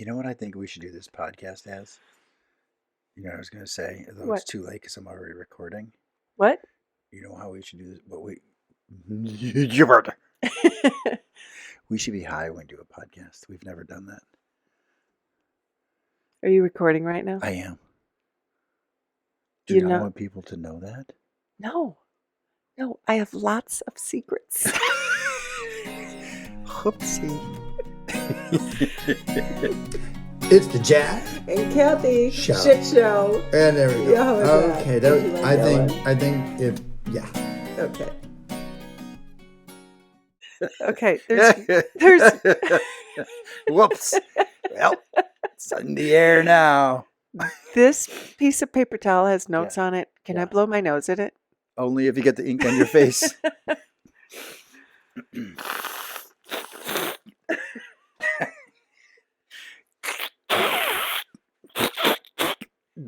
You know what I think we should do this podcast as? You know what I was going to say, although What? it's too late because I'm already recording. What? You know how we should do this? But we should be high when we do a podcast. We've never done that. Are you recording right now? I am. Do You you not know- want people to know that? No, I have lots of secrets. Whoopsie. It's the Jack And Kathy, Show. shit show. and there we go. Yeah, how was that? Okay, Did you like I that think one? I think if Okay. Okay, there's Whoops. Well, it's in the air now. this piece of paper towel has notes on it. Can I Yeah. blow my nose at it? Only if you get the ink on your face.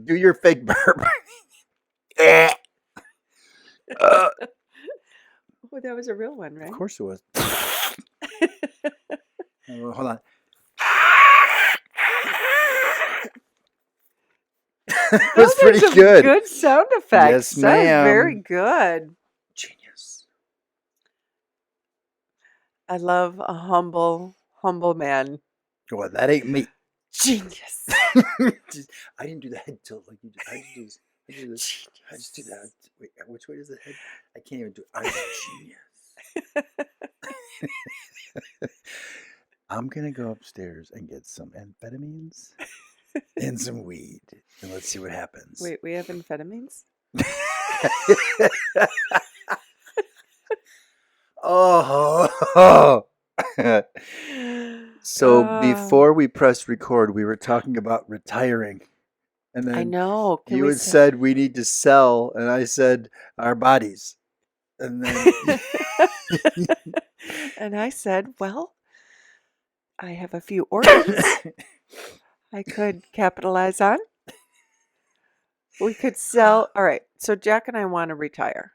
Do your fake burp. Oh, that was a real one, right? Of course it was. Oh, hold on. That was Those are pretty some good. Good sound effects. Yes, That was very ma'am. good. Genius. I love a humble man. Well, that ain't me. Genius. I didn't do the head tilt like you did. I just do this. I just do that. Wait, which way does the head? I can't even do it. I'm a genius. I'm going to go upstairs and get some amphetamines and some weed. And let's see what happens. Wait, we have amphetamines? Oh. So before we pressed record, we were talking about retiring. And then I know. Can you we had said we need to sell, and I said our bodies. And then And I said, well, I have a few organs I could capitalize on. We could sell. All right. So Jack and I want to retire.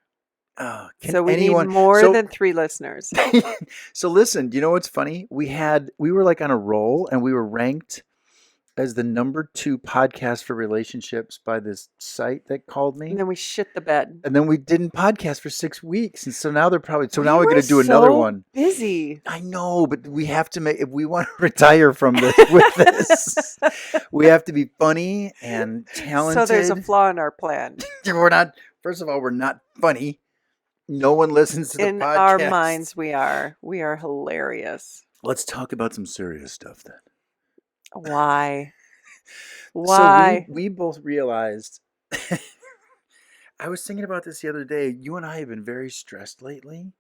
oh, can So we anyone need more so, than 3 listeners. So listen, do you know what's funny? We were like on a roll, and we were ranked as the number 2 podcast for relationships by this site that called me. And then we shit the bed. And then we didn't podcast for 6 weeks. And so now they're probably, We now we're were going to do another so one. Busy. I know, but we have to if we want to retire from this with this, we have to be funny and talented. So there's a flaw in our plan. We're not, first of all, we're not funny. No one listens to the In podcast. our minds, we are. We are hilarious. Let's talk about some serious stuff then. Why? So Why? we both realized, I was thinking about this the other day. You and I have been very stressed lately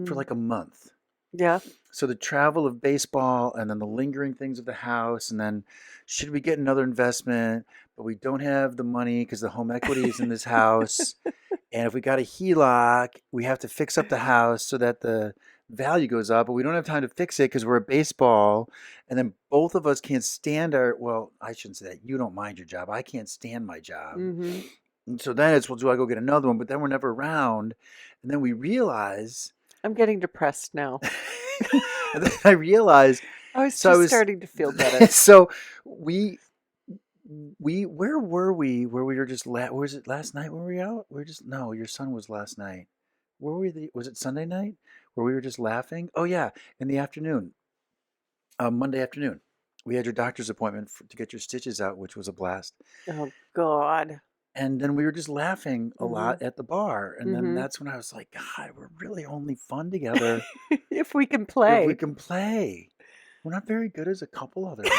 for like a month. Yeah. So the travel of baseball and then the lingering things of the house, and then should we get another investment, but we don't have the money because the home equity is in this house. And if we got a HELOC, we have to fix up the house so that the value goes up, but we don't have time to fix it because we're at baseball. And then both of us can't stand well, I shouldn't say that. You don't mind your job. I can't stand my job. Mm-hmm. And so then it's, well, do I go get another one? But then we're never around. And then we realize, I'm getting depressed now. and then I realized, I was So just I was- starting to feel better. so we where were we? Where we were just was it last night when we were out? No, your son was last night. Where were we? Was it Sunday night where we were just laughing? Oh yeah, in the afternoon, Monday afternoon, we had your doctor's appointment to get your stitches out, which was a blast. Oh, God. And then we were just laughing a lot at the bar, and then Mhm. that's when I was like, God, we're really only fun together If we can play. if we can play. We're not very good as a couple other than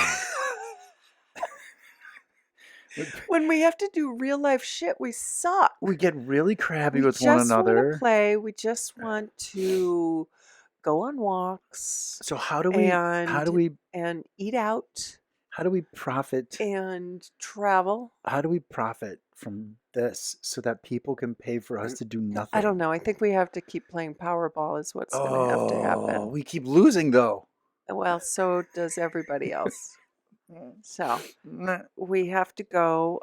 When we have to do real life shit, we suck. we get really crabby We with one just want another. to play. We just want to go on walks So how do we and eat out profit? and travel. How do we profit from this so that people can pay for us to do nothing? I don't know. I think we have to keep playing Powerball is what's going to have to happen. We keep losing though. Well, so does everybody else. So we have to go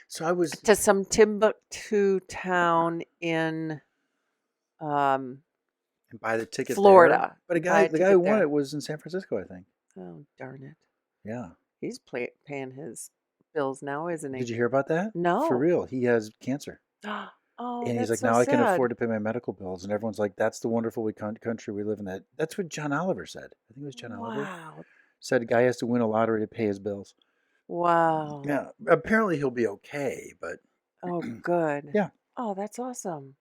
So I was to some Timbuktu town in and buy the ticket Florida. there. But Buy a the guy who ticket won there. it was in San Francisco, I think. Oh, darn it. Yeah. He's paying his bills now, isn't Did he? you hear about that? For No. real. He has cancer. Oh, And he's that's like, so now I can sad. afford to pay my medical bills. And everyone's like, that's the wonderful country we live in. That's what John Oliver said. I think it was John Oliver. Wow. Said a guy has to win a lottery to pay his bills. Wow. Yeah. Apparently he'll be okay. But Oh, good. yeah. Oh, that's awesome.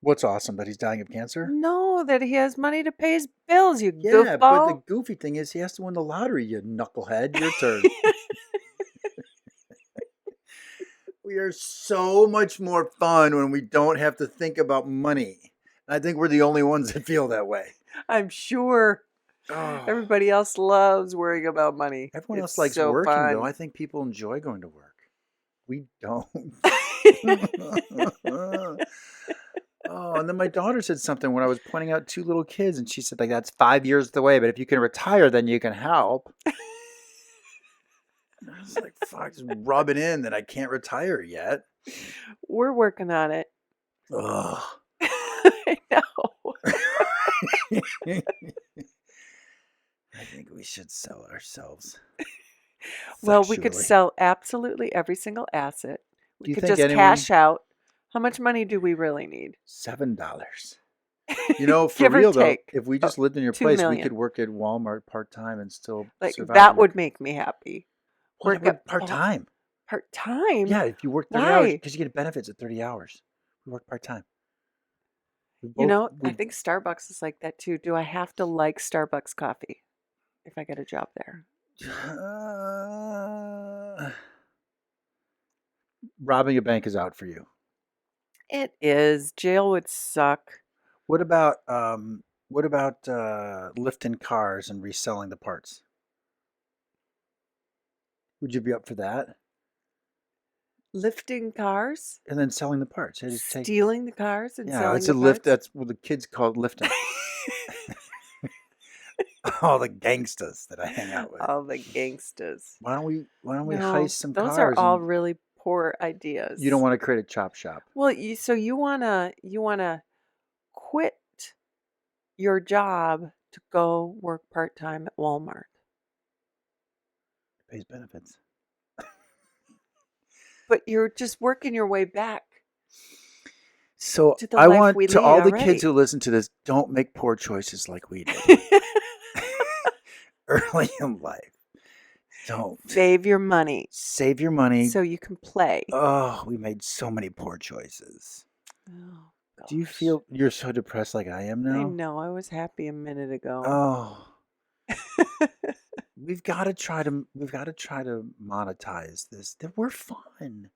What's awesome? That he's dying of cancer? No, that he has money to pay his bills, you Yeah. But the goofball. goofy thing is he has to win the lottery, you knucklehead. Your turn. We are so much more fun when we don't have to think about money. I think we're the only ones that feel that way. I'm sure Oh, everybody else loves worrying about money. everyone else It's likes so working, though. fun. I think people enjoy going to work. We don't. Oh, and then my daughter said something when I was pointing out 2 little kids, and she said, like, that's 5 years the way, but if you can retire, then you can help. And I was like, fuck, just rub it in that I can't retire yet. We're working on it. Ugh. I know. I think we should sell ourselves. Well, we could sexually. sell absolutely every single asset. Do We you could think just anyone? cash out. How much money do we really need? $7. You know, for Give or real though, take. if we just lived in your 2 place, we million. could work at Walmart part-time and still Like survive. that would make me happy. Well, Work at part-time. part-time? Yeah, if you work 30 hours, Why? because you get benefits at 30 hours. We work part-time. You know, I think Starbucks is like that too. Do I have to like Starbucks coffee if I get a job there? Robbing a bank is out for you. It is. Jail would suck. What about lifting cars and reselling the parts? Would you be up for that? Lifting cars? And then selling the parts. Yeah, just Stealing the cars and yeah, selling it's the a lift. parts? That's what the kids call it, lifting. All the gangsters that I hang out with. All the gangsters. Why don't we No, heist some those cars? are all And really poor ideas. you don't want to create a chop shop. Well, you wanna quit your job to go work part-time at Walmart. It pays benefits. But you're just working your way back. So To the I life want we to lead all the already. kids who listen to this, don't make poor choices like we did early in life. Don't. Save your money Save your money. so you can play. Oh, we made so many poor choices. Oh, Do you gosh. feel you're so depressed like I am I now? know. I was happy a minute ago. Oh, we've got to try to monetize this. That we're fun.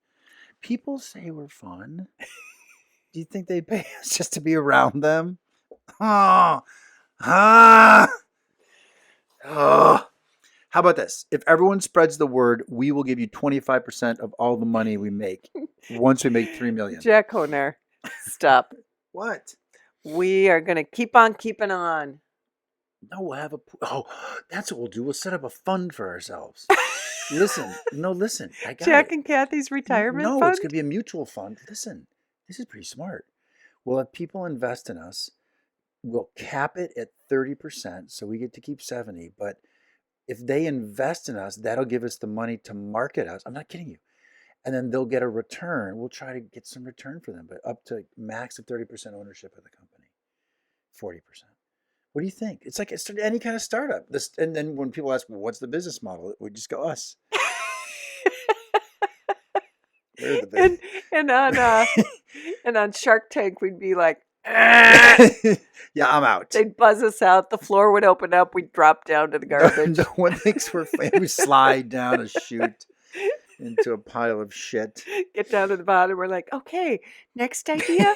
People say we're fun. Do you think they pay us just to be around them? Oh, ah, oh. How about this? If everyone spreads the word, we will give you 25% of all the money we make once we make 3 million. Jack Honer, stop. What? We are going to keep on keeping on. No, we'll have that's what we'll do. We'll set up a fund for ourselves. Listen. I got Jack it. and Kathy's retirement No, fund? it's going to be a mutual fund. Listen, this is pretty smart. We'll have people invest in us. We'll cap it at 30%, so we get to keep 70%. But if they invest in us, that'll give us the money to market us. I'm not kidding you. And then they'll get a return. We'll try to get some return for them, but up to max of 30% ownership of the company, 40%. What do you think? It's like it's any kind of startup. And then when people ask, well, what's the business model? We just go us. We're the business. and on Shark Tank, we'd be like, Yeah, I'm out. they'd buzz us out. The floor would open up. We'd drop down to the garbage. No one thinks we're we slide down a chute into a pile of shit. Get down to the bottom. We're like, okay, next idea.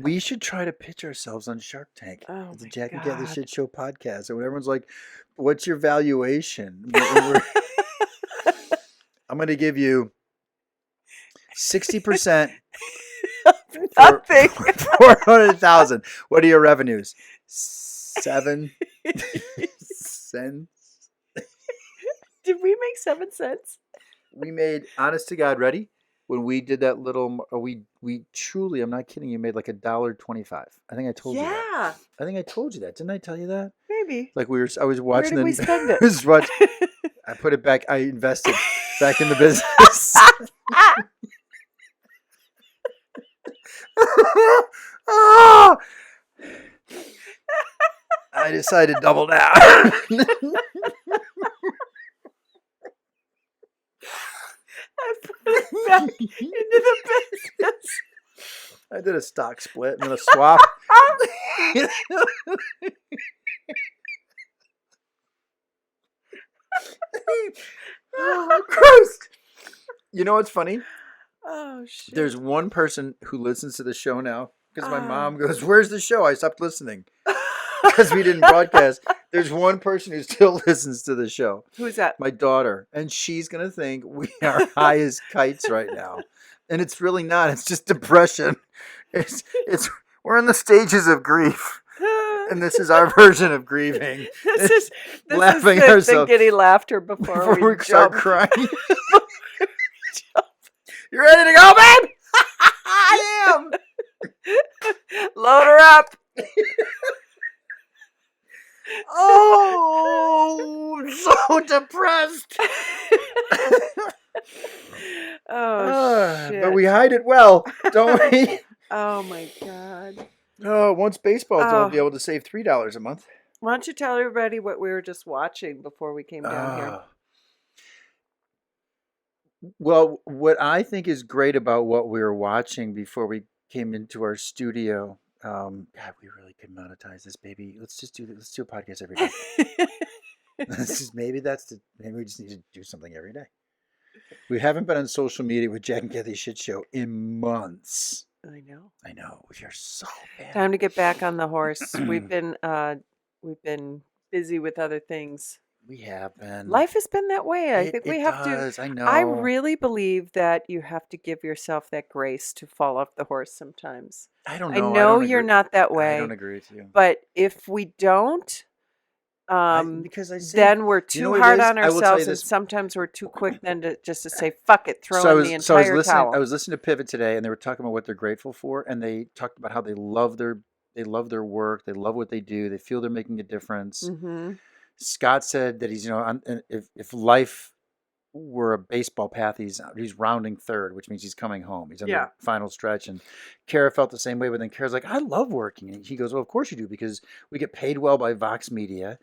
We should try to pitch ourselves on Shark Tank. Oh It's a my Jack and Kathy God. Shit Show podcast. And when everyone's like, what's your valuation? I'm going to give you 60% Nothing. 400,000. What are your revenues? 7 cents. Did we make 7 cents? We made, honest to God, ready? when we did that little, we truly, I'm not kidding you, made like $1.25. I think I told you that. Yeah, I think I told you that. Didn't I tell you that? maybe. Like I was Where watching did we the, spend it? I put it back. I invested back in the business. Oh, I decided to double down. I put it back into the business. I did a stock split and then a swap. Oh, Christ. You know what's funny? Oh shit. There's one person who listens to the show now because my Oh. mom goes, "Where's the show?" I stopped listening because we didn't broadcast. There's one person who still listens to the show. Who's that? My daughter. And she's going to think we are high as kites right now. And it's really not. It's just depression. We're in the stages of grief. And this is our version of grieving. This laughing is the ourselves giddy laughter before we start jump. crying. You ready to go, babe? I am. Load her up. Oh, so depressed. Oh shit. But we hide it well, don't we? Oh my god. Oh, once baseball's done, we'll be Oh. able to save $3 a month. Why don't you tell everybody what we were just watching before we came down here? Well, what I think is great about what we were watching before we came into our studio, God, we really could monetize this, baby. Let's just do this. Let's do a podcast every day. Maybe we just need to do something every day. We haven't been on social media with Jack and Kathy's shit show in months. I know. We are so bad. Time to get back on the horse. We've been busy with other things. We have been. Life has been that way. I think we have does, I know. I really believe that you have to give yourself that grace to fall off the horse sometimes. I don't I know. know you're not that way. I don't agree with you. But if we don't, because I say, then we're you too know what it hard is? on I will tell you ourselves, and this. sometimes we're too quick then to say fuck it, throw in the I was entire listening. towel. I was listening to Pivot today, and they were talking about what they're grateful for, and they talked about how they love their work, they love what they do, they feel they're making a difference. Mm-hmm. Scott said that he's if life were a baseball path, he's rounding third, which means he's coming home. He's on the final stretch, and Kara felt the same way. But then Kara's like, I love working, and he goes, well, of course you do, because we get paid well by Vox Media.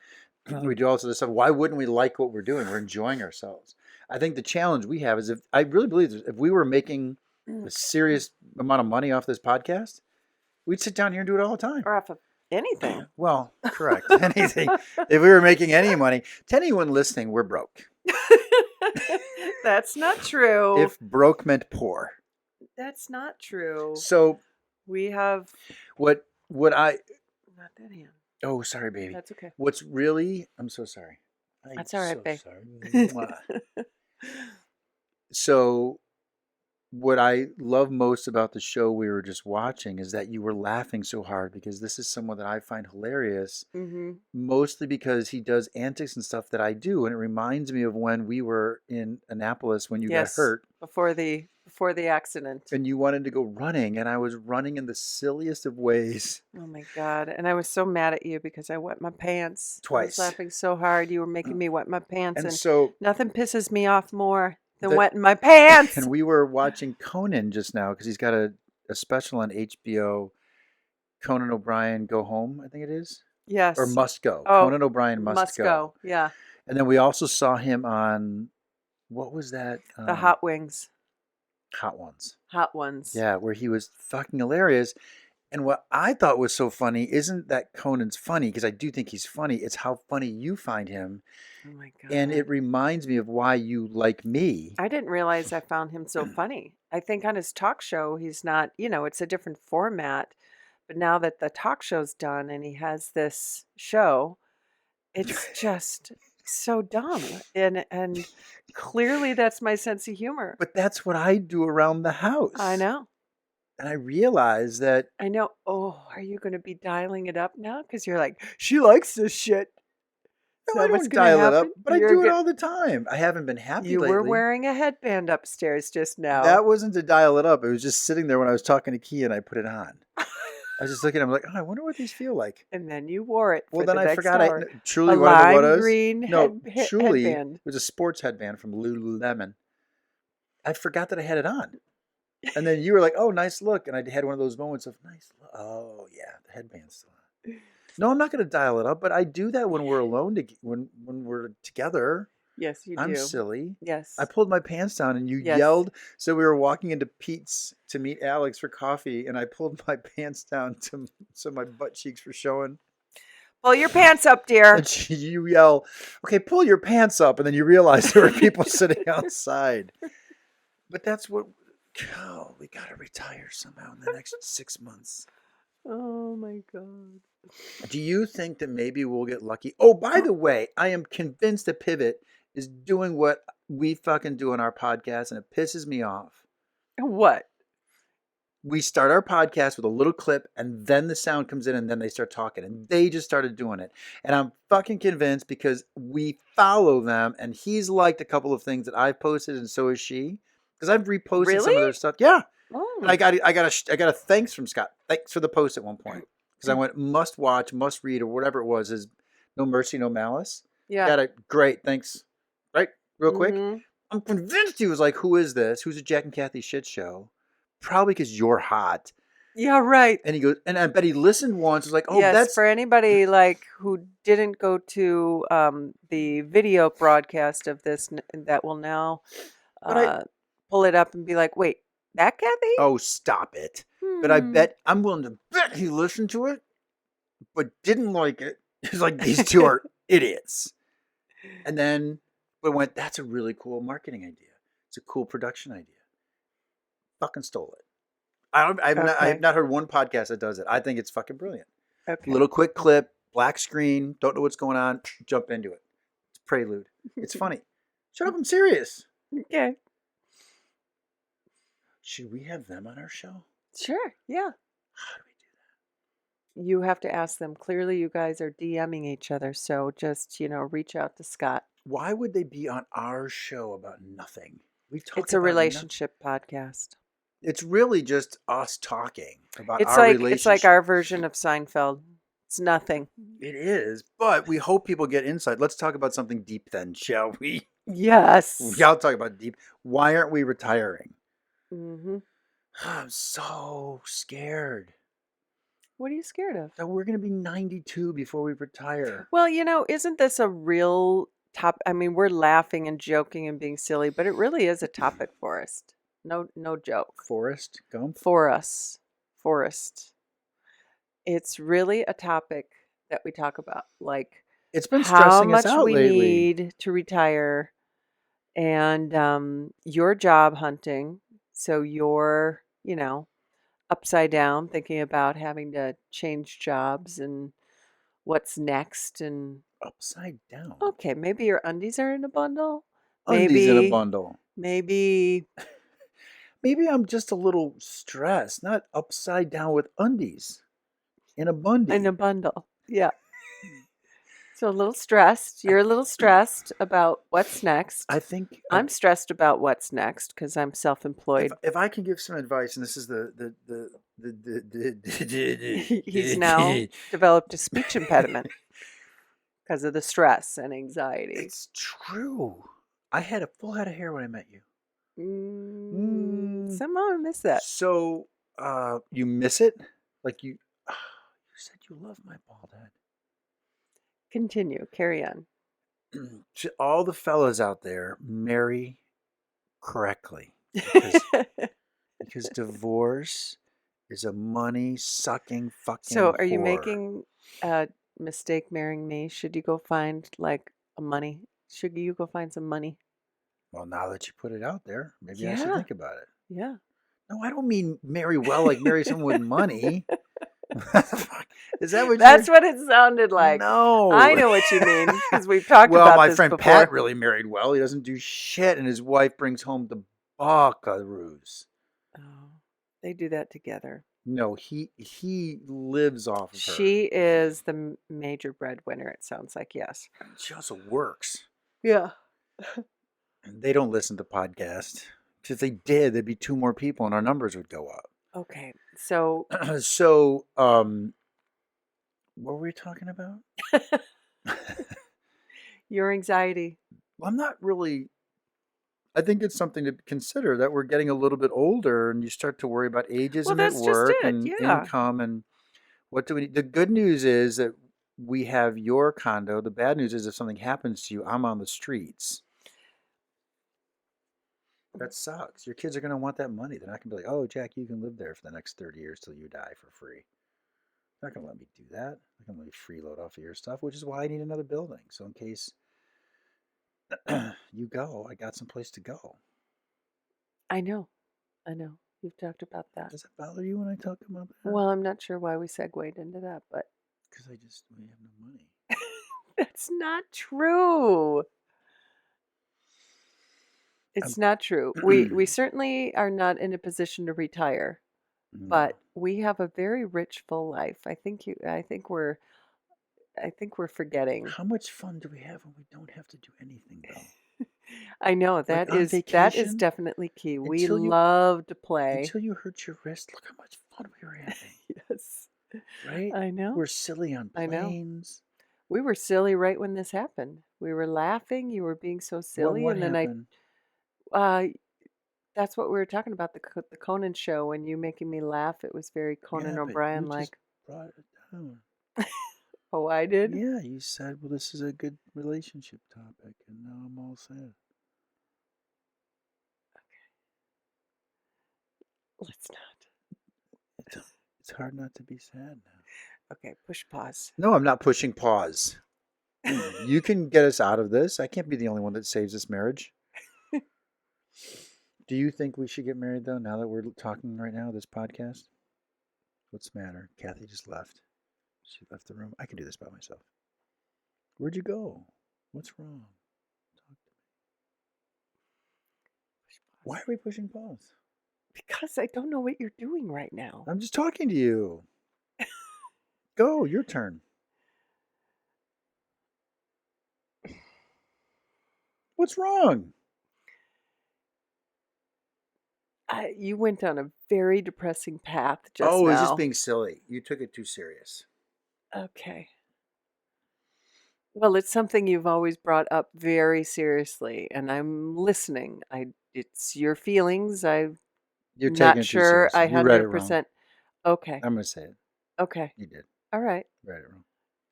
We do all this other stuff. Why wouldn't we like what we're doing? We're enjoying ourselves. I think the challenge we have is I really believe if we were making a serious amount of money off this podcast, we'd sit down here and do it all the time. Or off of anything. Well, correct. Anything. If we were making any money, to anyone listening, we're broke. That's not true. If broke meant poor. That's not true. So we have what I not that hand. Oh, sorry, baby. That's okay. What's really I'm so sorry. That's all right, babe. Sorry. So what I love most about the show we were just watching is that you were laughing so hard because this is someone that I find hilarious, mostly because he does antics and stuff that I do. And it reminds me of when we were in Annapolis when you got hurt. Before the accident. And you wanted to go running, and I was running in the silliest of ways. Oh my God. And I was so mad at you because I wet my pants. Twice. I was laughing so hard. You were making me wet my pants. And so nothing pisses me off more than wetting my pants. And we were watching Conan just now because he's got a special on HBO. Conan O'Brien Go Home, I think it is. Yes. Or Must Go. Oh, Conan O'Brien Must Go. Yeah. And then we also saw him on, what was that? The Hot Wings. Hot Ones. Hot Ones. Yeah, where he was fucking hilarious. And what I thought was so funny isn't that Conan's funny, because I do think he's funny. It's how funny you find him. Oh my God. And it reminds me of why you like me. I didn't realize I found him so funny. I think on his talk show, he's not, it's a different format. But now that the talk show's done and he has this show, it's just so dumb. And clearly that's my sense of humor. But that's what I do around the house. I know. And I realize that. I know. Oh, are you going to be dialing it up now? Because you're like, she likes this shit. No, I what's don't gonna dial it up, happen? but I do it all the time. I haven't been happy You were lately. wearing a headband upstairs just now. That wasn't to dial it up. It was just sitting there when I was talking to Key and I put it on. I was just looking at him like, oh, I wonder what these feel like. And then you wore it Well, for then the I next forgot. hour. Truly, A what I know what it lime was? green No, truly, headband. it was a sports headband from Lululemon. I forgot that I had it on. And then you were like, oh, nice look. And I had one of those moments of nice look. Oh, yeah, the headband's still on. No, I'm not going to dial it up, but I do that when we're alone, when we're together. Yes, you I'm do. silly. Yes. I pulled my pants down and you Yes. yelled. So we were walking into Pete's to meet Alex for coffee, and I pulled my pants down so my butt cheeks were showing. Pull your pants up, dear. And you yell, okay, pull your pants up. And then you realize there were people sitting outside. But that's what, we got to retire somehow in the next 6 months. Oh, my God. Do you think that maybe we'll get lucky? Oh, by the way, I am convinced that Pivot is doing what we fucking do on our podcast, and it pisses me off. What? We start our podcast with a little clip, and then the sound comes in, and then they start talking, and they just started doing it. And I'm fucking convinced because we follow them, and he's liked a couple of things that I've posted, and so is she. Because I've reposted some of their stuff. Yeah. Oh. And I got a thanks from Scott. Thanks for the post at one point. Because I went must watch, must read, or whatever it was, is No Mercy, No Malice. Yeah. Got it. Great. Thanks. Right? Real quick. Mhm. I'm convinced he was like, who is this? Who's a Jack and Kathy shit show? Probably because you're hot. Yeah, right. And he goes, and I bet he listened once. Was like, oh, yes, that's for anybody like who didn't go to the video broadcast of this that will now pull it up and be like, wait, that Kathy? Oh, stop it. But I Hmm. bet, I'm willing to bet he listened to it, but didn't like it. He's like, these two are idiots. And then we went, that's a really cool marketing idea. It's a cool production idea. Fucking stole it. I've not heard one podcast that does it. I think it's fucking brilliant. Okay. Little quick clip, black screen, don't know what's going on, jump into it. It's prelude. It's funny. Shut up, I'm serious. Okay. Should we have them on our show? Sure. Yeah. How do we do that? You have to ask them. Clearly, you guys are DMing each other. So just, reach out to Scott. Why would they be on our show about nothing? We talk It's a about relationship podcast. It's really just us talking about It's our like relationship. it's like our version of Seinfeld. It's nothing. It is, but we hope people get insight. Let's talk about something deep then, shall we? Yes. Y'all talk about deep. Why aren't we retiring? Mm-hmm. I'm so scared What are you scared of? that we're going to be 92 before we retire. Well, isn't this a real top? I mean, we're laughing and joking and being silly, but it really is a topic for us. No joke. Forrest Gump? For us, Forrest. It's really a topic that we talk about, like It's been how stressing much us out we lately. need to retire, and you're job hunting, so you're, upside down thinking about having to change jobs and what's next. And Upside down. okay, maybe your undies are in a bundle. Undies in a bundle. Maybe Maybe I'm just a little stressed, not upside down with undies. In a bundle. in a bundle. Yeah. So a little stressed. You're a little stressed about what's next. I think I'm stressed about what's next because I'm self-employed. if I can give some advice, and this is He's now developed a speech impediment because of the stress and anxiety. It's true. I had a full head of hair when I met you. Somehow I miss that. So, you miss it? Like you said you love my bald head. Continue. Carry on. To all the fellas out there, marry correctly. Because divorce is a money-sucking fucking So are you whore. making a mistake marrying me? Should you go find Should you go find some money? Well, now that you put it out there, maybe I should Yeah. think about it. Yeah. No, I don't mean marry well, like marry someone with money. Is that what That's what it sounded like. No. I know what you mean because we've talked Well, about my this friend before. Pat really married well. He doesn't do shit, and his wife brings home the buckaroos. Oh, they do that together. No, he lives off of her. She is the major breadwinner, it sounds like, yes. She also works. Yeah. And they don't listen to podcasts. If they did, there'd be 2 more people and our numbers would go up. Okay. So So, what were we talking about? your anxiety. Well, I'm not really. I think it's something to consider that we're getting a little bit older and you start to worry about Well, ageism at that's just work it. and Yeah. income and what do we need. The good news is that we have your condo. The bad news is if something happens to you, I'm on the streets. That sucks. Your kids are going to want that money. They're not going to be like, oh, Jack, you can live there for the next 30 years till you die for free. They're not going to let me do that. They're going to let me freeload off of your stuff, which is why I need another building. So in case you go, I got some place to go. I know. You've talked about that. Does it bother you when I talk about that? Well, I'm not sure why we segued into that, but Because we have no money. that's not true. It's not true. We certainly are not in a position to retire, but we have a very rich, full life. I think we're forgetting. How much fun do we have when we don't have to do anything, though? I know Like that on is vacation, definitely key. We until you love to play. until you hurt your wrist. Look how much fun we were having, Yes. right? I know. We're silly on I know. planes. We were silly right when this happened. We were laughing. You were being so silly, What and then happened? that's what we were talking about, the Conan show, and you making me laugh. It was very Conan Yeah, but O'Brien you just like. brought it down. Oh, I did? Yeah, you said, well, this is a good relationship topic, and now I'm all sad. Let's not. It's hard not to be sad now. Okay, push pause. No, I'm not pushing pause. You can get us out of this. I can't be the only one that saves this marriage. Do you think we should get married, though, now that we're talking right now, this podcast? What's the matter? Kathy just left. She left the room. I can do this by myself. Where'd you go? What's wrong? Talk to me. Why are we pushing pause? Because I don't know what you're doing right now. I'm just talking to you. Go, your turn. What's wrong? You went on a very depressing path just Oh, now. it's just being silly. You took it too serious. Okay. Well, it's something you've always brought up very seriously, and I'm listening. It's your feelings. I'm You're taking not it too sure seriously. I You read it wrong. 100%. Okay. I'm going to say it. Okay. You did. All right. You read it wrong.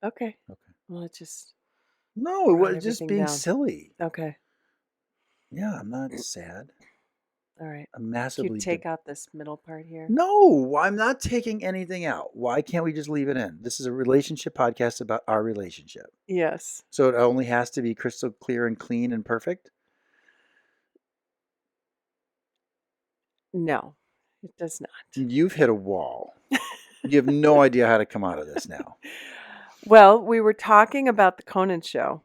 Okay. Okay. Well, it just No, it brought was just everything being down. silly. Okay. Yeah, I'm not sad. All right. I'm Can massively. you take out this middle part here? No, I'm not taking anything out. Why can't we just leave it in? This is a relationship podcast about our relationship. Yes. So it only has to be crystal clear and clean and perfect? No, it does not. You've hit a wall. You have no idea how to come out of this now. Well, we were talking about the Conan show.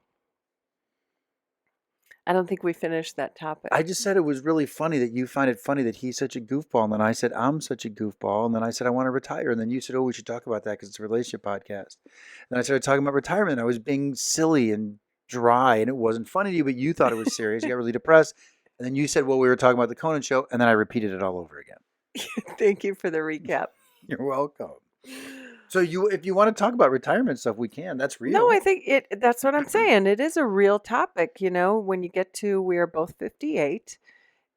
I don't think we finished that topic. I just said it was really funny that you find it funny that he's such a goofball. And then I said, I'm such a goofball. And then I said, I want to retire. And then you said, oh, we should talk about that because it's a relationship podcast. And I started talking about retirement. And I was being silly and dry and it wasn't funny to you, but you thought it was serious. You got really depressed. And then you said, well, we were talking about the Conan show. And then I repeated it all over again. Thank you for the recap. You're welcome. So if you want to talk about retirement stuff, we can. That's real. No, I think that's what I'm saying. It is a real topic, when you get to, we are both 58.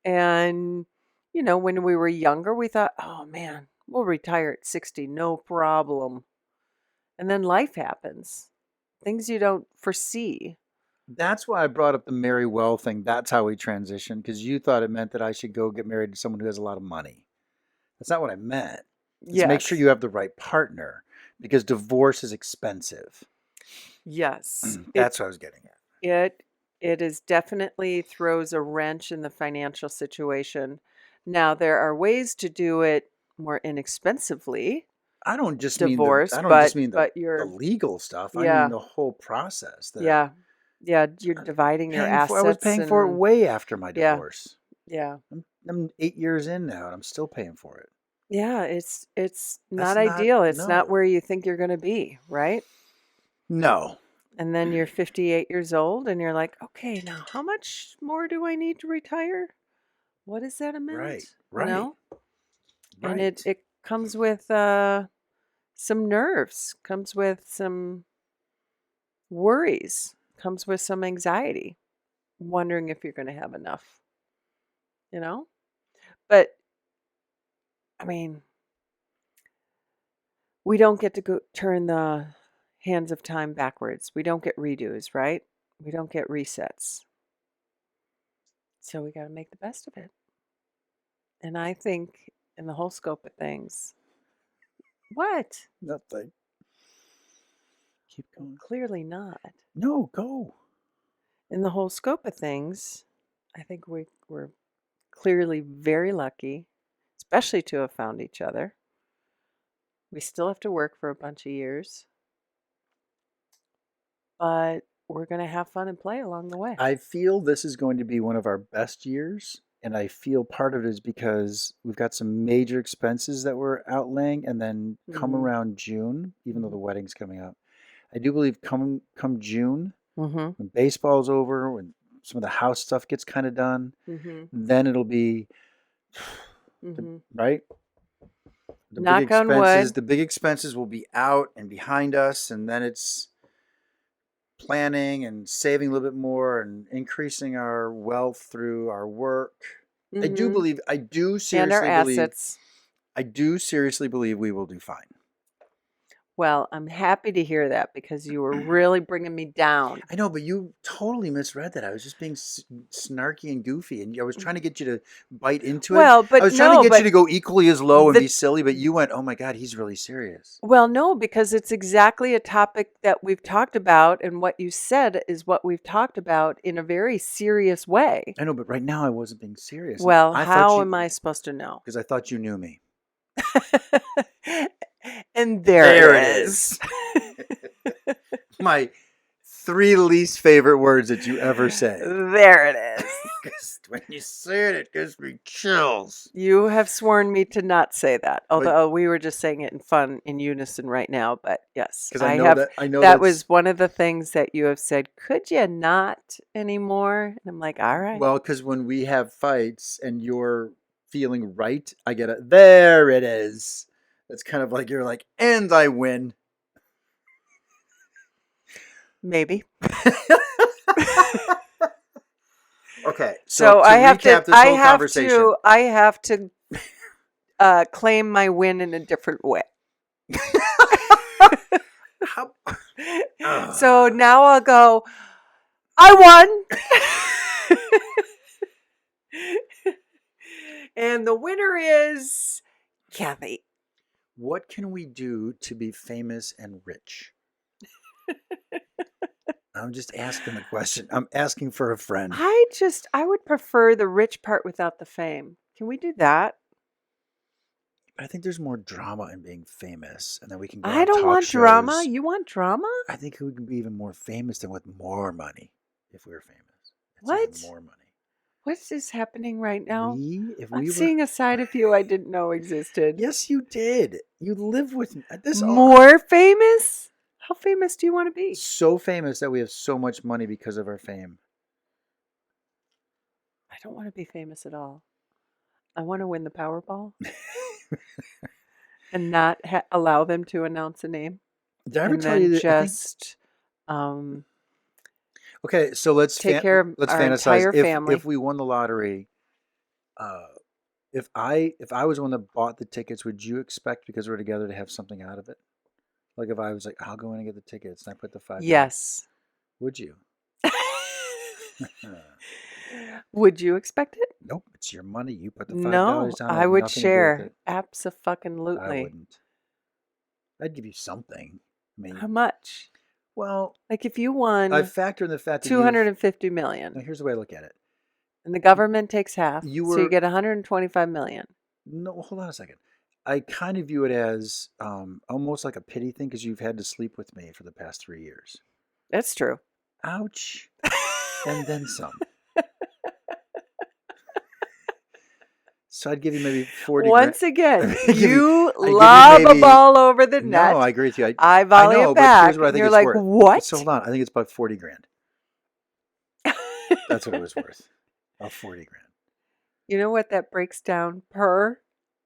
And, when we were younger, we thought, oh man, we'll retire at 60, no problem. And then life happens. Things you don't foresee. That's why I brought up the marry well thing. That's how we transitioned, because you thought it meant that I should go get married to someone who has a lot of money. That's not what I meant. It's make sure you have the right partner, because divorce is expensive. Yes. That's what I was getting at. It is definitely throws a wrench in the financial situation. Now, there are ways to do it more inexpensively. I don't just divorce, mean the you're legal stuff. I yeah. mean the whole process. Yeah. You're dividing your assets. I was paying for it way after my divorce. Yeah. I'm 8 years in now, and I'm still paying for it. Yeah, it's That's not not, ideal. It's not no. where you think you're going to be, right? No. And then you're 58 years old and you're like, okay, now how much more do I need to retire? What is that Right. amount? You Right. know? And it Right. it comes with some nerves, comes with some worries, comes with some anxiety, wondering if you're going to have enough, you know? But I mean, we don't get to go turn the hands of time backwards. We don't get redos, right? We don't get resets. So we got to make the best of it. And I think in the whole scope of things, what? Nothing. Keep Well, going. clearly not. No, go. In the whole scope of things, I think we're clearly very lucky, especially to have found each other. We still have to work for a bunch of years, but we're going to have fun and play along the way. I feel this is going to be one of our best years. And I feel part of it is because we've got some major expenses that we're outlaying. And then come Mm-hmm. around June, even though Mm-hmm. the wedding's coming up, I do believe come June, Mm-hmm. when baseball's over, when some of the house stuff gets kind of done, Mm-hmm. then it'll be Mm-hmm. right. Knock on wood. The big expenses will be out and behind us, and then it's planning and saving a little bit more and increasing our wealth through our work. Mm-hmm. And our assets. I do seriously believe we will do fine. Well, I'm happy to hear that because you were really bringing me down. I know, but you totally misread that. I was just being snarky and goofy, and I was trying to get you to bite into it. Well, I but was trying to no, get you but to go equally as low and the be silly, but you went, "Oh my God, he's really serious." well, no, because it's exactly a topic that we've talked about, and what you said is what we've talked about in a very serious way. I know, but right now I wasn't being serious. And Well, I thought how you, am I supposed to know? because I thought you knew me. And there There it it is. is. My three least favorite words that you ever say. There it is. 'Cause when you say it, it gives me chills. You have sworn me to not say that, But although we were just saying it in fun, in unison right now. But yes, because I have. I know That that's was one of the things that you have said. Could you not anymore? And I'm like, all right. well, because when we have fights and you're feeling right, I get it. There it is. It's kind of like you're like, and I win. Maybe. Okay, So to I have to. recap this whole conversation, I have to claim my win in a different way. how, So now I'll go. I won. And the winner is Kathy. what can we do to be famous and rich? I'm just asking the question. I'm asking for a friend. I would prefer the rich part without the fame. Can we do that? I think there's more drama in being famous, and then we can go I on don't talk want drama. shows. You want drama? I think we can be even more famous than with more money if we were famous. It's What? even more money. What is happening right now? If I'm we were, seeing a side of you I didn't know existed. yes, you did. You live with me. This More famous? How famous do you want to be? so famous that we have so much money because of our fame. I don't want to be famous at all. I want to win the Powerball and not allow them to announce a name. Did I ever And tell then you that? just Okay, so let's take care of let's our fantasize entire family. if we won the lottery. If I was the one that bought the tickets, would you expect because we're together to have something out of it? Like if I was like, I'll go in and get the tickets, and I put the $5. Yes. Would you? Would you expect it? Nope, it's your money. You put the $5 No, down. I have would nothing to do with share. it. I Abso-fucking-lutely. wouldn't. I'd give you something. I mean, How much? well, Like if you I won factor in the fact that 250 now million here's the way I look at it. and the government takes half, You so you were get 125 million. no, hold on a second. I kind of view it as almost like a pity thing because you've had to sleep with me for the past 3 years. That's true. Ouch. And then some. So I'd give you maybe 40 Once grand. again, I'd give you I'd give you lob a maybe- ball over the net. No, I agree with you. I I volley know, it but back. here's what I And think you're it's like, worth. what? So hold on. I think it's about 40 grand. That's what it was worth. About 40 grand. You know what that breaks down per?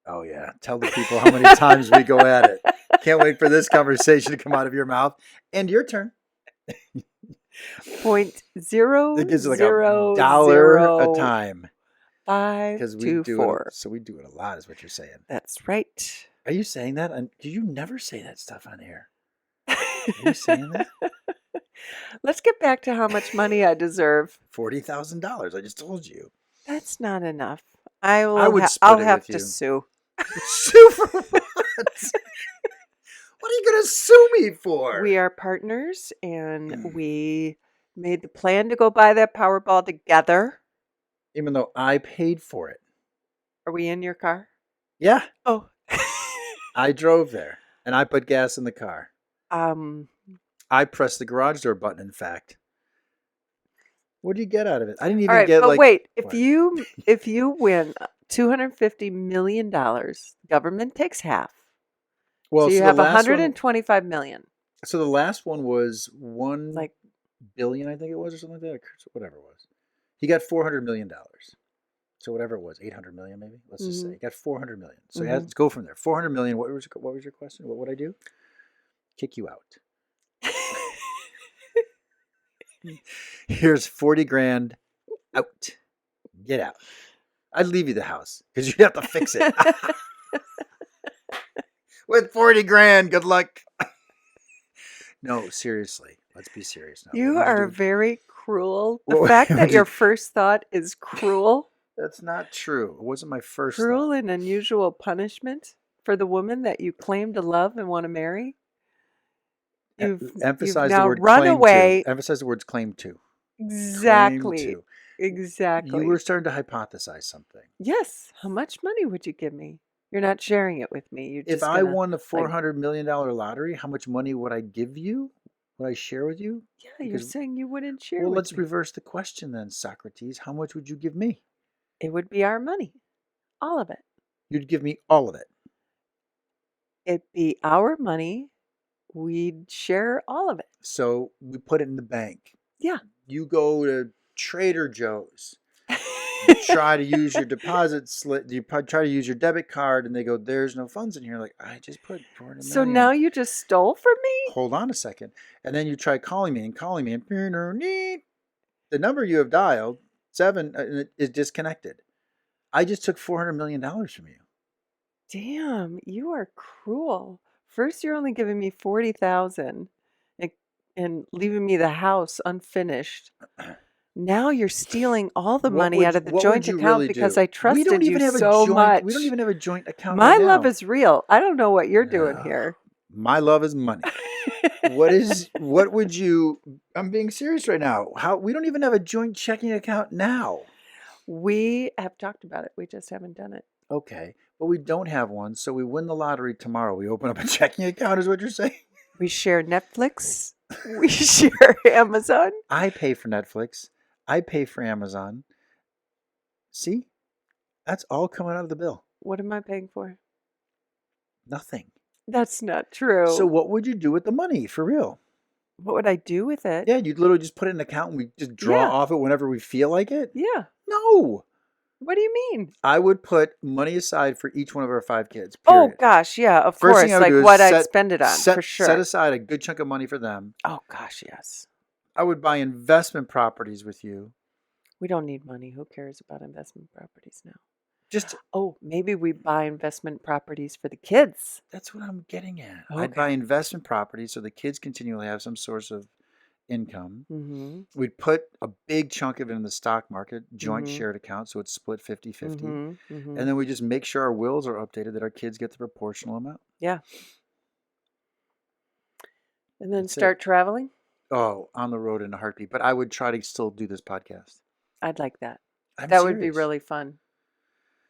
Oh, yeah. Tell the people how many times we go at it. Can't wait for this conversation to come out of your mouth. And your turn. 0.000 It gives like $1 a time. 524. So we do it a lot, is what you're saying. That's right. Are you saying that? And you never say that stuff on air. Are you saying that? Let's get back to how much money I deserve. $40,000. I just told you. That's not enough. I will. would split I'll it have with to you. sue. Sue for what? What are you going to sue me for? We are partners, and we made the plan to go buy that Powerball together. Even though I paid for it. Are we in your car? Yeah. Oh. I drove there, and I put gas in the car. I pressed the garage door button, in fact. What do you get out of it? I didn't even all right, get but like... wait. What? If you win $250 million, government takes half. Well, so you the have last one- 125 million. So the last one was 1 Like billion, I think it was, or something like that, or whatever it was. He got $400 million. So whatever it was, 800 million maybe. Let's just say he got 400 million. So let's go from there. 400 million. What was your question? What would I do? Kick you out. Here's 40 grand. Out. Get out. I'd leave you the house because you have to fix it. With 40 grand, good luck. No, seriously. Let's be serious now. You What would are do? very cruel. The What fact would that you- your first thought is cruel, That's not true. It wasn't my first cruel thought. and unusual punishment for the woman that you claim to love and want to marry. You've Emphasize now the word run claim away. to. Emphasize the words claim to. Exactly. Claim to. Exactly. You were starting to hypothesize something. Yes. How much money would you give me? You're not sharing it with me. You're If just I gonna, won the $400 million lottery, how much money would I give you? Would I share with you? yeah, you're because- saying you wouldn't share Well, with let's me. reverse the question then, Socrates. How much would you give me? It would be our money. All of it. You'd give me all of it. It'd be our money. We'd share all of it. So we put it in the bank. Yeah. You go to Trader Joe's. You try to use your deposit slip. You try to use your debit card, and they go, "There's no funds in here." Like, I just put 400 So million. now you just stole from me? Hold on a second. And then you try calling me, and the number you have dialed, 7, is disconnected. I just took $400 million from you. Damn, you are cruel. First, you're only giving me 40,000 and leaving me the house unfinished. Now you're stealing all the What money would out you- of the what joint would you account really because do? I trusted you a so joint, much. We don't even have a joint account. My right love now. is real. I don't know what you're doing No. here. My love is money. What would you? I'm being serious right now. How we don't even have a joint checking account now. We have talked about it. We just haven't done it. Okay, but we don't have one. So we win the lottery tomorrow. We open up a checking account. Is what you're saying? We share Netflix. We share Amazon. I pay for Netflix. I pay for Amazon. See, that's all coming out of the bill. What am I paying for? Nothing. That's not true. So what would you do with the money for real? what would I do with it? Yeah, you'd literally just put it in an account and we just draw Yeah. off it whenever we feel like it? Yeah. No. What do you mean? I would put money aside for each one of our 5 kids. Oh Period. gosh, yeah, of First course. thing I would Like do is what I'd spend it on set, for sure. Set aside a good chunk of money for them. Oh gosh, yes. I would buy investment properties with you. We don't need money. Who cares about investment properties now? Just Oh, maybe we buy investment properties for the kids. that's what I'm getting at. I'd Okay. buy investment properties so the kids continually have some source of income. Mm-hmm. We'd put a big chunk of it in the stock market, joint Mhm. shared account, so it's split 50-50. Mm-hmm. Mm-hmm. And then we just make sure our wills are updated that our kids get the proportional amount. And then That's it. start traveling. Oh, on the road in a heartbeat. But I would try to still do this podcast. I'd like that. I'm That would be serious. really fun.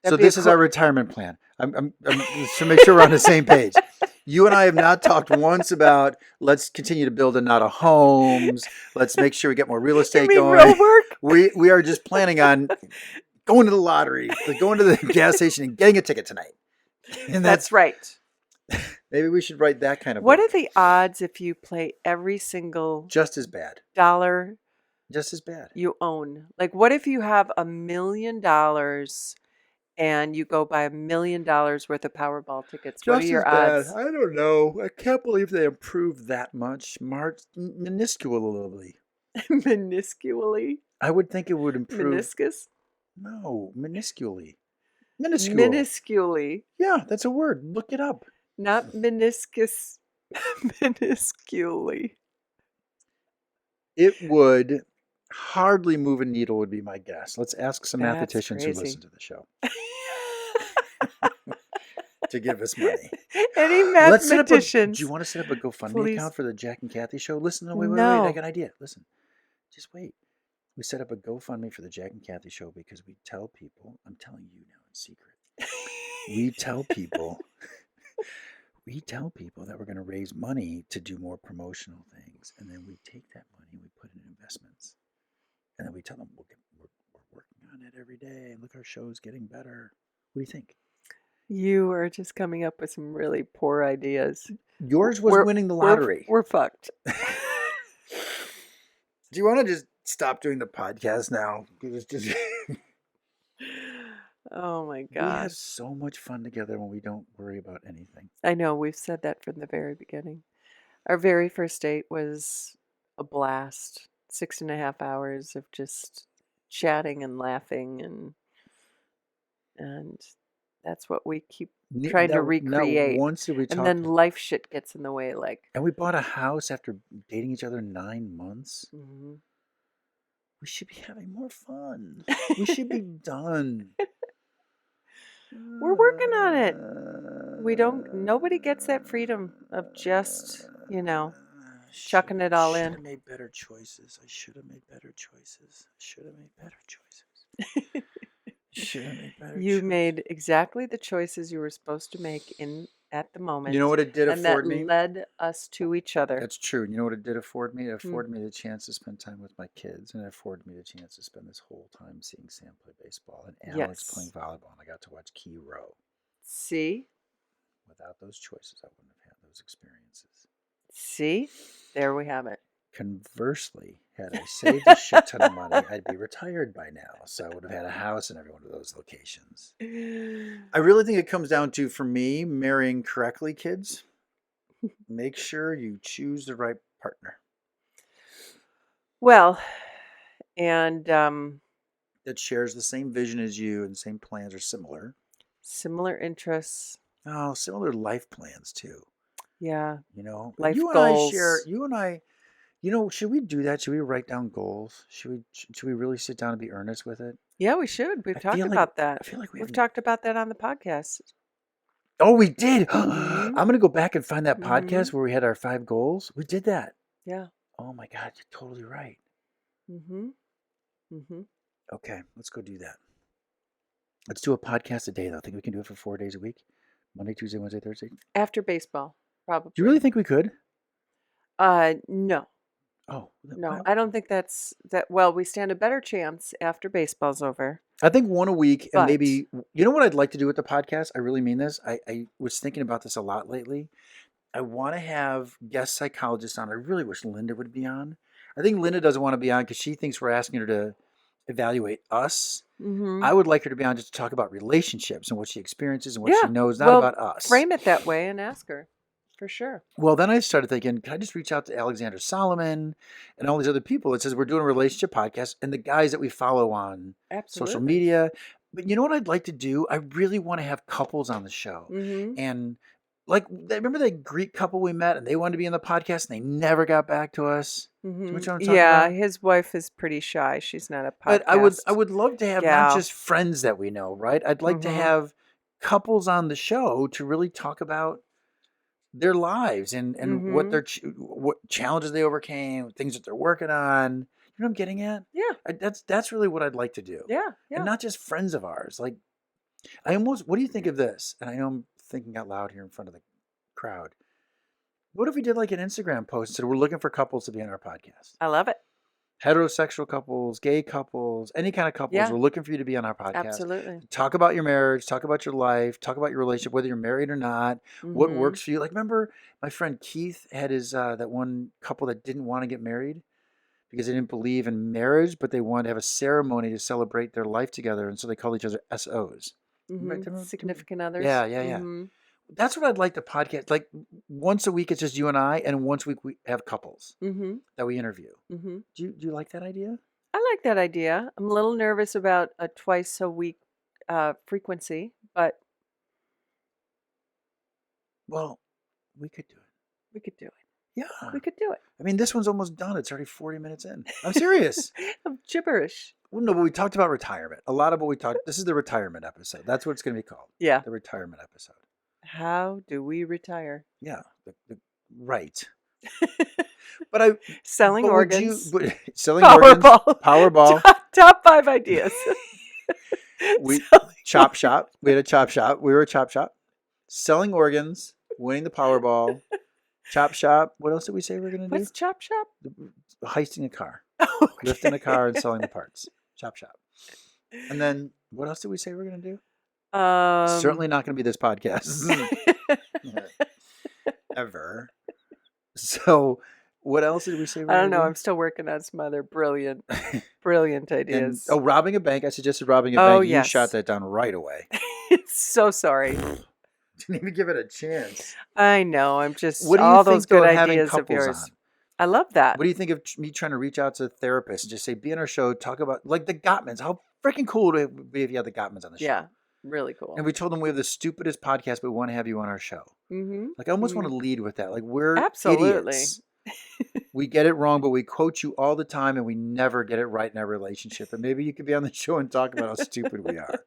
So That'd be a this is our cool- retirement plan. I'm to make sure we're on the same page. You and I have not talked once about let's continue to build a lot of homes. Let's make sure we get more real You estate mean going. real work? We are just planning on going to the lottery, like going to the gas station and getting a ticket tonight. And That's right. maybe we should write that kind of What book. are the odds if you play every single Just as bad. dollar Just as bad. you own? Like, what if you have $1 million and you go buy $1 million worth of Powerball tickets? What are Just as your bad. odds? I don't know. I can't believe they improved that much. Minusculely. Minusculely? I would think it would improve. Meniscus? No, minusculely. Minuscule. Minusculely. Yeah, that's a word. Look it up. Not meniscus. Minusculely. It would hardly move a needle, would be my guess. Let's ask some That's mathematicians who crazy. listen to the show to give us money. Any Let's set up a, mathematicians? do you want to set up a GoFundMe Please. account for the Jack and Kathy show? Listen, wait. I No. got an idea. Listen, just wait. We set up a GoFundMe for the Jack and Kathy show because we tell people, I'm telling you now in secret, we tell people that we're going to raise money to do more promotional things. And then we take that money and we put it in investments. And then we tell them we're working on it every day. Look, our show's getting better. What do you think? You are just coming up with some really poor ideas. Yours was winning the lottery. We're fucked. Do you want to just stop doing the podcast now? It's just Oh my we have gosh. so much fun together when we don't worry about anything. I know, we've said that from the very beginning. Our very first date was a blast. 6.5 hours of just chatting and laughing, and that's what we keep trying to recreate. Not once did we talk. And then life shit gets in the way, like. And we bought a house after dating each other 9 months. Mhm. We should be having more fun. We should be done. We're working on it. Nobody gets that freedom of just, chucking it all Should in. have made better choices. I should have made better choices. You made exactly the choices you were supposed to make at the moment. You know what it did and that afford me? led us to each other. That's true. You know what it did afford me? It afforded me the chance to spend time with my kids, and it afforded me the chance to spend this whole time seeing Sam play baseball and Alex Yes. playing volleyball, and I got to watch Key Row. See? Without those choices, I wouldn't have had those experiences. See? There we have it. Conversely, had I saved a shit ton of money, I'd be retired by now. So I would have had a house in every one of those locations. I really think it comes down to, for me, marrying correctly, kids. Make sure you choose the right partner. Well, and that shares the same vision as you and same plans or similar. Similar interests. Oh, similar life plans too. Yeah. Life you and goals. I share. You and I. Should we do that? Should we write down goals? Should we really sit down and be earnest with it? Yeah, we should. We've talked feel like- about that. I feel like We've talked about that on the podcast. Oh, we did. Mhm. I'm gonna go back and find that Mhm. podcast where we had our 5 goals. We did that. Yeah. Oh my God, you're totally right. Mm-hmm. Mm-hmm. Okay, let's go do that. Let's do a podcast a day, though. I think we can do it for 4 days a week. Monday, Tuesday, Wednesday, Thursday. After baseball, probably. Do you really think we could? No. Oh, No, I don't think that's that. Well, we stand a better chance after baseball's over. I think one a week, and But- maybe, you know what I'd like to do with the podcast? I really mean this. I was thinking about this a lot lately. I want to have guest psychologists on. I really wish Linda would be on. I think Linda doesn't want to be on because she thinks we're asking her to evaluate us. Mm-hmm. I would like her to be on just to talk about relationships and what she experiences and what she Yeah, knows, not well, about us. Frame it that way and ask her, for sure. Well, then I started thinking, can I just reach out to Alexander Solomon and all these other people? It says we're doing a relationship podcast and the guys that we follow on Absolutely. social media. But you know what I'd like to do? I really want to have couples on the show. Mm-hmm. And remember that Greek couple we met and they wanted to be on the podcast and they never got back to us? Mm-hmm. what I'm talking Yeah, about? his wife is pretty shy. She's not a podcast. But I would love to have not gal. just friends that we know, right? I'd like to Mhm. have couples on the show to really talk about their lives and what Mhm. their what challenges they overcame, things that they're working on. You know what I'm getting at? Yeah, That's really what I'd like to do. yeah, yeah. And not just friends of ours. Like, what do you think of this? And I know I'm thinking out loud here in front of the crowd. What if we did like an Instagram post and said we're looking for couples to be on our podcast? I love it. heterosexual couples, gay couples, any kind of couples. Yeah. We're looking for you to be on our podcast. Absolutely. Talk about your marriage, talk about your life, talk about your relationship, whether you're married or not, what Mm-hmm. works for you. Like, remember my friend Keith had his that one couple that didn't want to get married because they didn't believe in marriage, but they wanted to have a ceremony to celebrate their life together, and so they called each other SOs. Mm-hmm. Significant others. Yeah, yeah, yeah. Mm-hmm. That's what I'd like to podcast. Like once a week, it's just you and I, and once a week we have couples Mm-hmm. that we interview. Mm-hmm. Do you like that idea? I like that idea. I'm a little nervous about a twice a week frequency, but Well, we could do it. we could do it. Yeah. We could do it. I mean, this one's almost done. It's already 40 minutes in. I'm serious. I'm gibberish. Well, no, but we talked about retirement. A lot of what we talked. This is the retirement episode. That's what it's going to be called. Yeah. The retirement episode. How do we retire? Yeah. Right. But I Selling but would you- organs. but selling organs. Powerball. Powerball. Top 5 ideas. We Selling chop shop. We had a chop shop. We were a chop shop. Selling organs. Winning the Powerball. Chop shop. What else did we say we were going to do? What's chop shop? Heisting a car. Okay. Lifting a car and selling the parts. Chop shop. And then what else did we say we were going to do? Certainly not going to be this podcast. Ever. So what else did we say we were I don't gonna know. do? I'm still working on some other brilliant ideas. And, robbing a bank. I suggested robbing a Oh, bank. yes. You shot that down right away. So sorry. Didn't even give it a chance. I know. I'm just What do you all think those good though, of having ideas of couples yours. on? I love that. What do you think of me trying to reach out to a therapist and just say, be on our show, talk about like the Gottmans? How freaking cool would it be if you had the Gottmans on the show? Yeah, really cool. And we told them we have the stupidest podcast, but we want to have you on our show. Mm-hmm. Like I almost want to lead with that. Like we're Absolutely. idiots. We get it wrong, but we quote you all the time and we never get it right in our relationship. And maybe you could be on the show and talk about how stupid we are.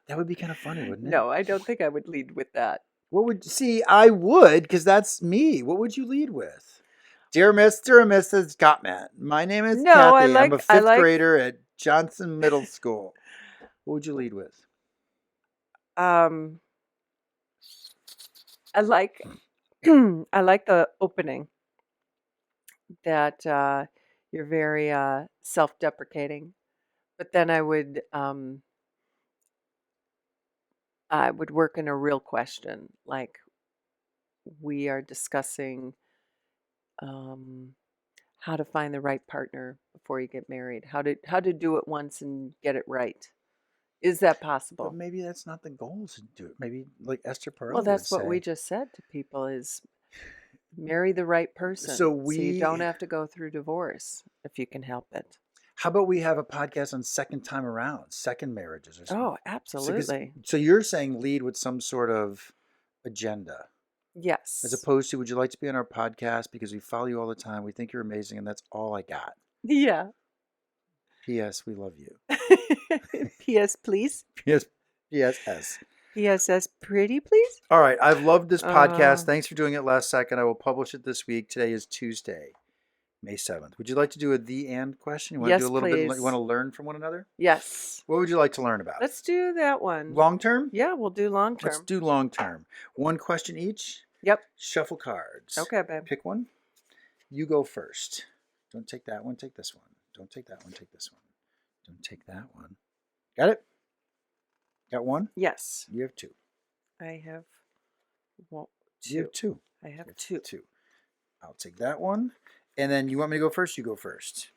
That would be kind of funny, wouldn't it? No, I don't think I would lead with that. What would see? I would, because that's me. What would you lead with? Dear Mr. and Mrs. Gottman, my name is No, Kathy. I I'm like- a I fifth like- grader at Johnson Middle School. What would you lead with? I like I like the opening that you're very self-deprecating, but then I would work in a real question, like we are discussing how to find the right partner before you get married, how to do it once and get it right. Is that possible? But maybe that's not the goal to do it. Maybe like Esther Perel Well, that's would what we say. just said to people is marry the right person. So you don't we- have to go through divorce if you can help it. How about we have a podcast on second time around, second marriages or something? Oh, absolutely. So you're saying lead with some sort of agenda. Yes. As opposed to, would you like to be on our podcast because we follow you all the time, we think you're amazing, and that's all I got. Yeah. P.S. We love you. P.S. please. P.S. P.S.S. P.S.S. pretty please. All right. I've loved this podcast. Uh, Thanks for doing it last second. I will publish it this week. Today is Tuesday, May 7th. Would you like to do a the and question? You want Yes, to do a little bit? please. You want to learn from one another? Yes. What would you like to learn about? Let's do that one. Long term? Yeah, we'll do long Let's term. do long term. One question each. Yep. Shuffle cards. Okay, babe. Pick one. You go first. Don't take that one. Take this one. Don't take that one. Take this one. Don't take that one. Got it? Got one? Yes. You have two. I have one, You have two. two. I have You two. Two. I'll take that one. And then you want me to go first? You go first.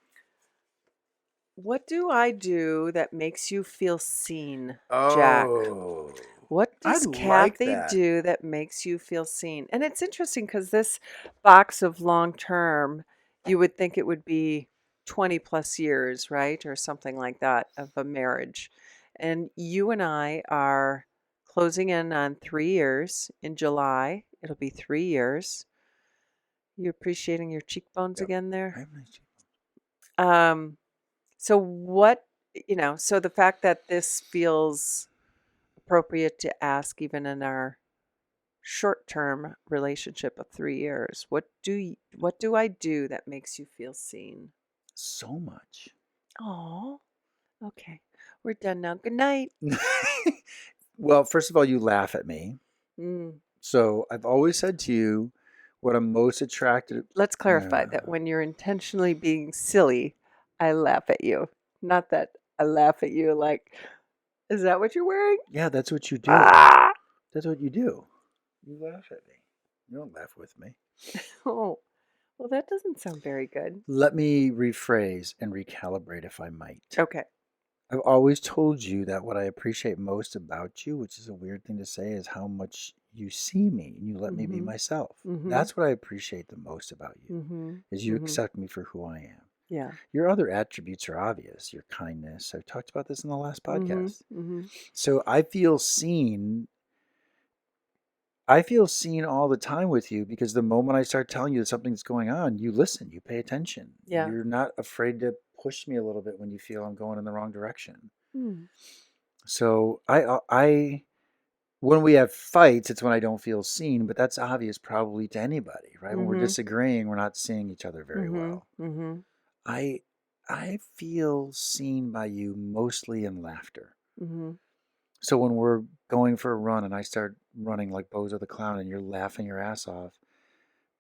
What do I do that makes you feel seen, Jack? Oh. What does like Kathy that. do that makes you feel seen? And it's interesting because this box of long term, you would think it would be 20 plus years, right? Or something like that of a marriage. And you and I are closing in on 3 years in July. It'll be 3 years. You appreciating your cheekbones Yep. again I there? have my cheekbone. So what, so the fact that this feels appropriate to ask even in our short-term relationship of 3 years, what do I do that makes you feel seen? So much. Oh, okay. We're done now. Good night. Well, first of all, you laugh at me. Mm. So I've always said to you what I'm most attracted. Let's clarify that Yeah. when you're intentionally being silly, I laugh at you. Not that I laugh at you like, is that what you're wearing? Yeah, that's what you do. Ah! That's what you do. You laugh at me. You don't laugh with me. Oh, well, that doesn't sound very good. Let me rephrase and recalibrate if I might. Okay. I've always told you that what I appreciate most about you, which is a weird thing to say, is how much you see me and you let me be Mm-hmm. myself. Mm-hmm. That's what I appreciate the most about you, Mm-hmm. is you Mm-hmm. accept me for who I am. Yeah. Your other attributes are obvious. Your kindness. I've talked about this in the last podcast. Mm-hmm. Mm-hmm. So I feel seen. I feel seen all the time with you because the moment I start telling you that something's going on, you listen, you pay attention. Yeah. You're not afraid to push me a little bit when you feel I'm going in the wrong direction. Mm. So when we have fights, it's when I don't feel seen, but that's obvious probably to anybody, right? When we're Mm-hmm. disagreeing, we're not seeing each other very Mm-hmm. well. Mm-hmm. I I feel seen by you mostly in laughter. Mm-hmm. So when we're going for a run and I start running like Bozo the Clown and you're laughing your ass off,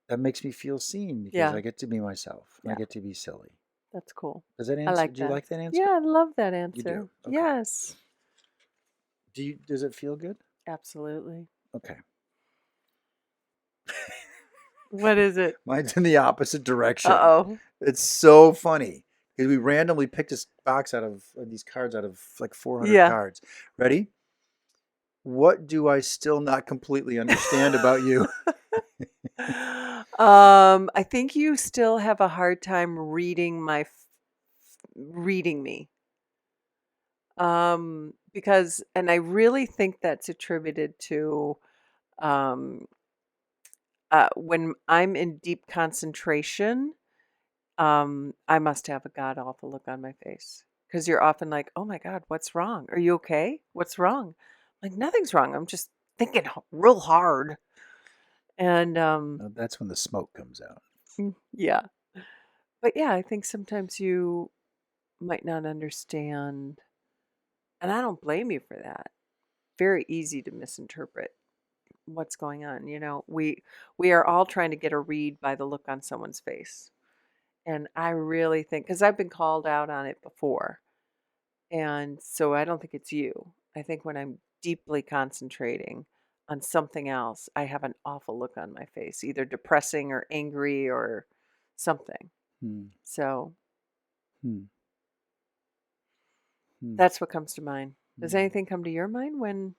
that makes me feel seen because Yeah. I get to be myself and I Yeah. get to be silly. That's cool. Does that I answer? like Do you that. like that answer? Yeah, I love that You do. answer. Okay. Yes. Does it feel good? Absolutely. Okay. What is it? Mine's in the opposite direction. Uh-oh. It's so funny because we randomly picked this box out of these cards out of like 400 Yeah. cards. Ready? What do I still not completely understand about you? I think you still have a hard time reading reading me. Because, and I really think that's attributed to um, when I'm in deep concentration, I must have a god awful look on my face because you're often like, "Oh my God, what's wrong? Are you okay? What's wrong?" Like nothing's wrong. I'm just thinking real hard, and That's when the smoke comes out. yeah. But yeah, I think sometimes you might not understand, and I don't blame you for that. Very easy to misinterpret what's going on. We are all trying to get a read by the look on someone's face. And I really think, because I've been called out on it before. And so I don't think it's you. I think when I'm deeply concentrating on something else, I have an awful look on my face, either depressing or angry or something. Hmm. So Hmm. Hmm. that's what comes to mind. Does Hmm. anything come to your mind when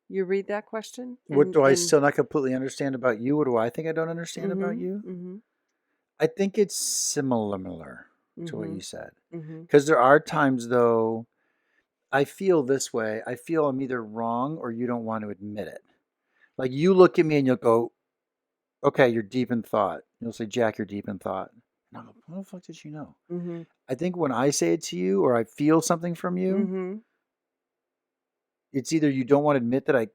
you read that question? What do I still not completely understand about you? What do I think I don't understand about Mm-hmm, you? mm-hmm, I think it's similar to what mm-hmm, you said. mm-hmm. Because there are times, though, I feel this way. I feel I'm either wrong or you don't want to admit it. Like you look at me and you'll go, okay, you're deep in thought. You'll say, Jack, you're deep in thought. And I'll go, what the fuck did you know? Mm-hmm. I think when I say it to you or I feel something from you, Mm-hmm. it's either you don't want to admit that I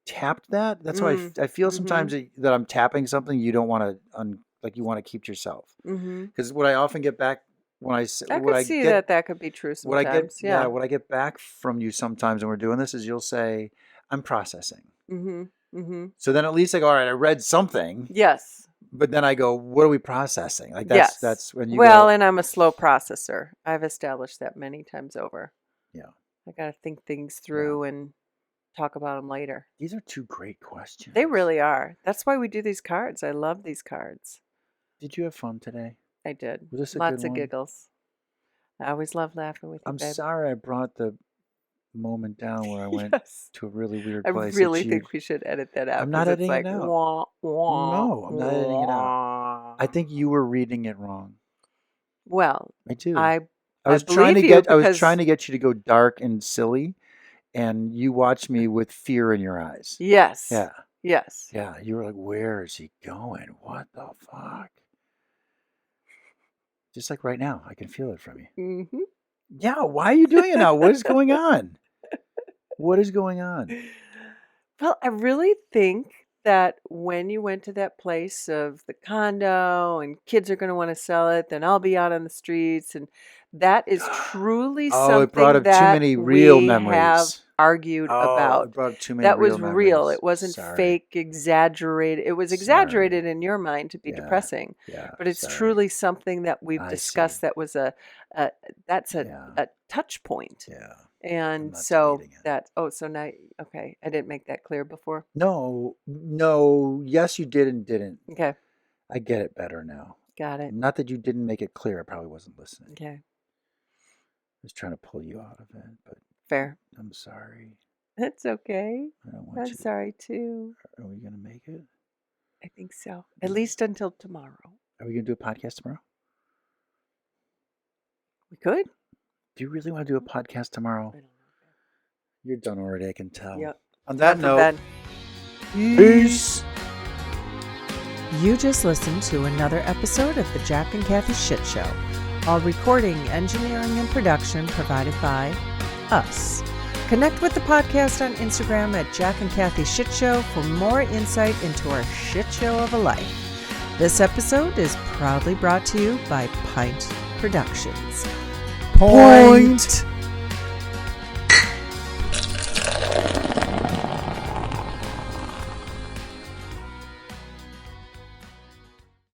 tapped that. That's why I feel Mm-hmm. sometimes that I'm tapping something you don't want to, like you want to keep to yourself. Mm-hmm. Because what I often get back when I what could I see get, that could be true what I get, sometimes. yeah, Yeah. what I get back from you sometimes when we're doing this is you'll say, I'm processing. Mm-hmm. Mm-hmm. So then at least I go, all right, I read something, Yes. but then I go, what are we processing? Like Yes. that's when you Well, go, and I'm a slow processor. I've established that many times over. yeah, I got to think things through and talk about them later. these are two great questions. They really are. That's why we do these cards. I love these cards. Did you have fun today? I did. Was this a Lots good of one? giggles. I always love laughing with you, I'm babe. sorry I brought the moment down where I went Yes. to a really weird I place. really think we should edit that out I'm not because it's editing like it out. wah, wah, No, I'm not editing it out. wah. I think you were reading it wrong. Well, I do. I I was believe you I was because trying to get you to go dark and silly, and you watched me with fear in your eyes. yes, Yeah. yes. Yeah. You were like, where is he going? What the fuck? Just like right now, I can feel it from you. Mm-hmm. Yeah. Why are you doing it now? What is going on? What is going on? Well, I really think that when you went to that place of the condo and kids are going to want to sell it, then I'll be out on the streets. And that is truly Oh, it brought something up too that many real we have memories. argued Oh, about. it brought up too many That real was real. memories. It wasn't Sorry. fake, exaggerated. It was Sorry. exaggerated in your mind to be Yeah. depressing. Yeah. But it's Sorry. truly something that we've I discussed see. that was a that's Yeah. a touch point. Yeah. And not so deleting it. that, oh, so now, okay, I didn't make that clear before. No, yes, you did and didn't. Okay, I get it better now. got it. Not that you didn't make it clear. I probably wasn't listening. Okay, I was trying to pull you out of it, but fair. I'm sorry. That's okay. I don't want I'm you to. sorry too. Are we going to make it? I think so. At least until tomorrow. Are we going to do a podcast tomorrow? We could. Do you really want to do a podcast tomorrow? I don't know. You're done already, I can tell. Yep. On that Enough of note, Ben. peace. You just listened to another episode of the Jack and Kathy Shit Show. All recording, engineering, and production provided by us. Connect with the podcast on Instagram at Jack and Kathy Shit Show for more insight into our shit show of a life. This episode is proudly brought to you by Pint Productions. Point.